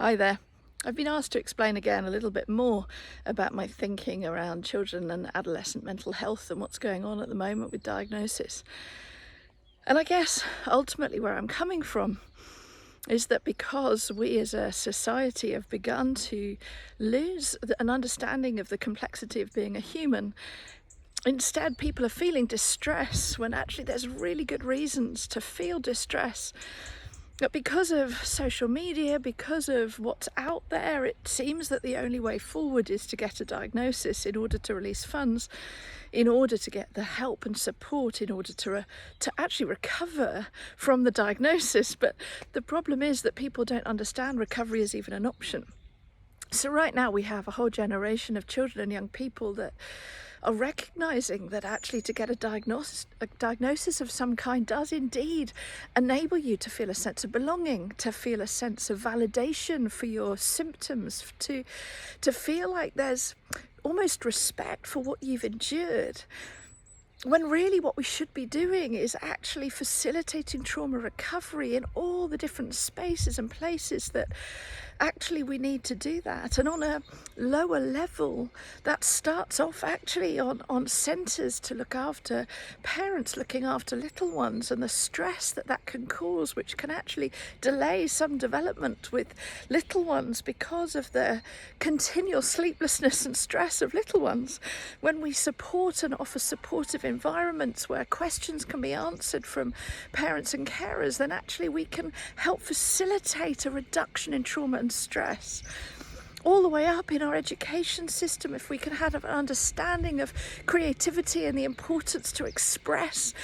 Hi there. I've been asked to explain again a little bit more about my thinking around children and adolescent mental health and what's going on at the moment with diagnosis. And I guess ultimately where I'm coming from is that because we as a society have begun to lose an understanding of the complexity of being a human, instead people are feeling distress when actually there's really good reasons to feel distress. But because of social media, because of what's out there, it seems that the only way forward is to get a diagnosis in order to release funds, in order to get the help and support, in order to actually recover from the diagnosis. But the problem is that people don't understand recovery is even an option. So right now we have a whole generation of children and young people that are recognizing that actually to get a diagnosis of some kind does indeed enable you to feel a sense of belonging, to feel a sense of validation for your symptoms, to feel like there's almost respect for what you've endured. When really what we should be doing is actually facilitating trauma recovery in all the different spaces and places that actually we need to do that. And on a lower level, that starts off actually on centres to look after parents looking after little ones, and the stress that that can cause, which can actually delay some development with little ones because of the continual sleeplessness and stress of little ones. When we support and offer supportive environments where questions can be answered from parents and carers, then actually we can help facilitate a reduction in trauma and stress. All the way up in our education system, if we can have an understanding of creativity and the importance to express,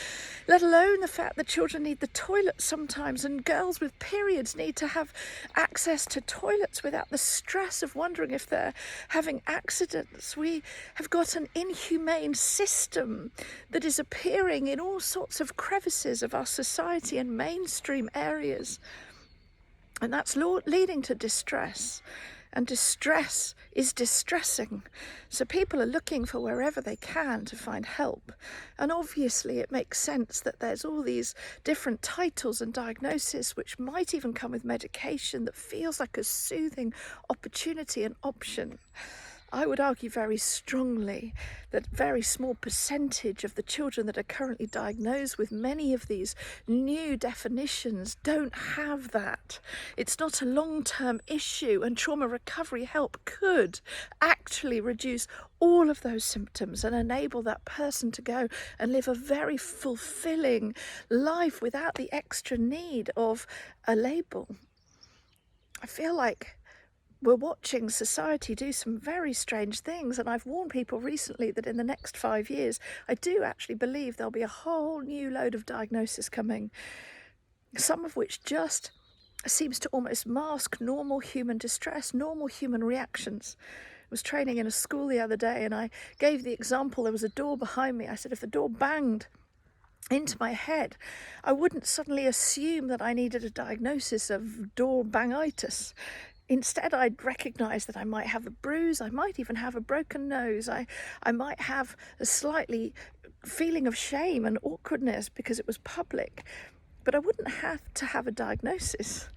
let alone the fact that children need the toilet sometimes, and girls with periods need to have access to toilets without the stress of wondering if they're having accidents. We have got an inhumane system that is appearing in all sorts of crevices of our society and mainstream areas. And that's leading to distress. And distress is distressing. So people are looking for wherever they can to find help. And obviously it makes sense that there's all these different titles and diagnoses which might even come with medication that feels like a soothing opportunity and option. I would argue very strongly that a very small percentage of the children that are currently diagnosed with many of these new definitions don't have that. It's not a long-term issue, and trauma recovery help could actually reduce all of those symptoms and enable that person to go and live a very fulfilling life without the extra need of a label. I feel like we're watching society do some very strange things, and I've warned people recently that in the next 5 years, I do actually believe there'll be a whole new load of diagnosis coming, some of which just seems to almost mask normal human distress, normal human reactions. I was training in a school the other day, and I gave the example, there was a door behind me. I said, if the door banged into my head, I wouldn't suddenly assume that I needed a diagnosis of door bangitis. Instead, I'd recognise that I might have a bruise, I might even have a broken nose, I might have a slightly feeling of shame and awkwardness because it was public, but I wouldn't have to have a diagnosis.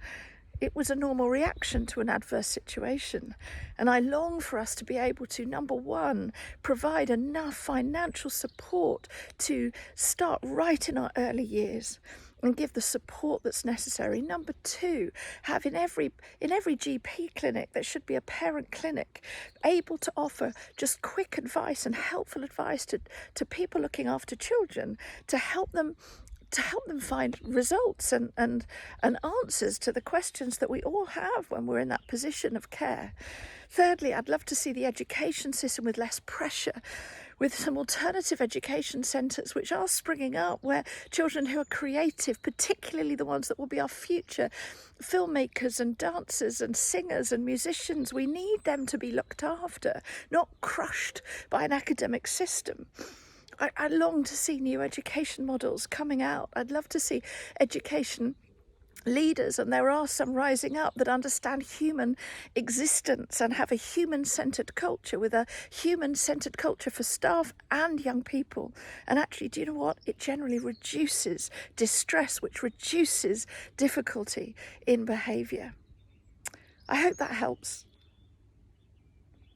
It was a normal reaction to an adverse situation. And I long for us to be able to, number one, provide enough financial support to start right in our early years and give the support that's necessary. Number two, have in every GP clinic, there should be a parent clinic able to offer just quick advice and helpful advice to people looking after children, to help them find results and answers to the questions that we all have when we're in that position of care. Thirdly, I'd love to see the education system with less pressure, with some alternative education centres which are springing up, where children who are creative, particularly the ones that will be our future filmmakers and dancers and singers and musicians, we need them to be looked after, not crushed by an academic system. I long to see new education models coming out. I'd love to see education leaders, and there are some rising up, that understand human existence and have a human-centred culture, with a human-centred culture for staff and young people. And actually, do you know what? It generally reduces distress, which reduces difficulty in behaviour. I hope that helps.